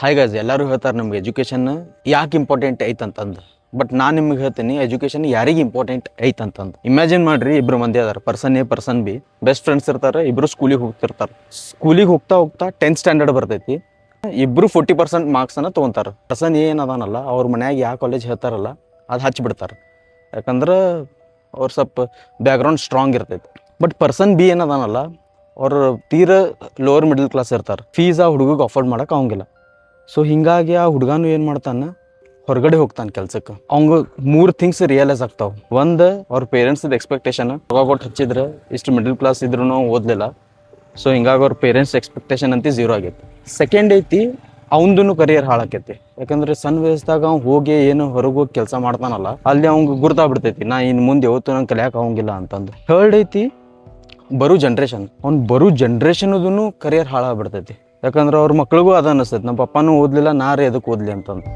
Hi guys, ಎಲ್ಲರೂ ಹೇಳ್ತಾರೆ ನಮ್ಗೆ ಎಜುಕೇಷನ್ ಯಾಕೆ ಇಂಪಾರ್ಟೆಂಟ್ ಐತಂತಂದು. ಬಟ್ ನಾನು ನಿಮ್ಗೆ ಹೇಳ್ತೀನಿ, ಎಜುಕೇಷನ್ ಯಾರಿಗೆ ಇಂಪಾರ್ಟೆಂಟ್ ಐತಂತಂದು. ಇಮ್ಯಾಜಿನ್ ಮಾಡ್ರಿ, ಇಬ್ರು ಮಂದಿ ಅದಾರ, person A person B, best friends ಇರ್ತಾರೆ. ಇಬ್ರು ಸ್ಕೂಲಿಗೆ ಹೋಗ್ತಿರ್ತಾರೆ. ಸ್ಕೂಲಿಗೆ ಹೋಗ್ತಾ ಹೋಗ್ತಾ 10th ಸ್ಟ್ಯಾಂಡರ್ಡ್ ಬರ್ತೈತಿ. ಇಬ್ರು 40% ಮಾರ್ಕ್ಸನ್ನು ತೊಗೊಂತಾರೆ. ಪರ್ಸನ್ ಎ ಏನದಾನಲ್ಲ, ಅವ್ರ ಮನ್ಯಾಗ ಯಾವ ಕಾಲೇಜ್ ಹೇಳ್ತಾರಲ್ಲ ಅದು ಹಚ್ಚಿಬಿಡ್ತಾರೆ. ಯಾಕಂದ್ರೆ ಅವ್ರು ಸ್ವಲ್ಪ ಬ್ಯಾಕ್ಗ್ರೌಂಡ್ ಸ್ಟ್ರಾಂಗ್ ಇರ್ತೈತಿ. ಬಟ್ ಪರ್ಸನ್ ಬಿ ಏನದಾನಲ್ಲ, ಅವ್ರು ತೀರ ಲೋವರ್ ಮಿಡಲ್ ಕ್ಲಾಸ್ ಇರ್ತಾರೆ. ಫೀಸ್ ಆ ಹುಡುಗಿಗೆ ಅಫೋರ್ಡ್ ಮಾಡೋಕೆ ಅವಂಗಿಲ್ಲ. ಸೊ ಹೀಗಾಗಿ ಆ ಹುಡುಗನು ಏನು ಮಾಡ್ತಾನೆ, ಹೊರಗಡೆ ಹೋಗ್ತಾನೆ ಕೆಲ್ಸಕ್ಕೆ. ಅವಂಗ 3 ಥಿಂಗ್ಸ್ ರಿಯಲೈಸ್ ಆಗ್ತಾವೆ. ಒಂದು, ಅವ್ರ ಪೇರೆಂಟ್ಸ್ದು ಎಕ್ಸ್ಪೆಕ್ಟೇಷನ್ ಕೊಟ್ಟು ಹಚ್ಚಿದ್ರೆ ಇಷ್ಟು ಮಿಡಲ್ ಕ್ಲಾಸ್ ಇದ್ರೂ ಓದಲಿಲ್ಲ. ಸೊ ಹಿಂಗಾಗಿ ಅವ್ರ ಪೇರೆಂಟ್ಸ್ ಎಕ್ಸ್ಪೆಕ್ಟೇಷನ್ ಅಂತ 0 ಆಗೈತಿ. ಸೆಕೆಂಡ್ ಐತಿ, ಅವಂದೂ ಕರಿಯರ್ ಹಾಳಾಕೈತಿ. ಯಾಕಂದ್ರೆ ಸಣ್ಣ ವಯಸ್ಸಾಗ ಅವ್ನು ಹೋಗಿ ಏನು ಹೊರಗೆ ಹೋಗಿ ಕೆಲಸ ಮಾಡ್ತಾನಲ್ಲ, ಅಲ್ಲಿ ಅವ್ಗೆ ಗುರ್ತಾಗ್ಬಿಡ್ತೈತಿ, ನಾ ಇನ್ನು ಮುಂದೆ ಯಾವತ್ತೂ ನಂಗೆ ಕಲಿಯಾಕೆ ಆಗಂಗಿಲ್ಲ ಅಂತಂದು. ಥರ್ಡ್ ಐತಿ, ಬರೋ ಜನ್ರೇಷನ್ದೂ ಕರಿಯರ್ ಹಾಳಾಗ್ಬಿಡ್ತೈತಿ. ಯಾಕಂದ್ರೆ ಅವ್ರ ಮಕ್ಳಿಗೂ ಅದು ಅನ್ನಿಸ್ತೈತಿ, ನಮ್ಮ ಪಪ್ಪನೂ ಓದಲಿಲ್ಲ, ನಾರೇ ಎದಕ್ಕೆ ಓದಲಿ ಅಂತಂದು.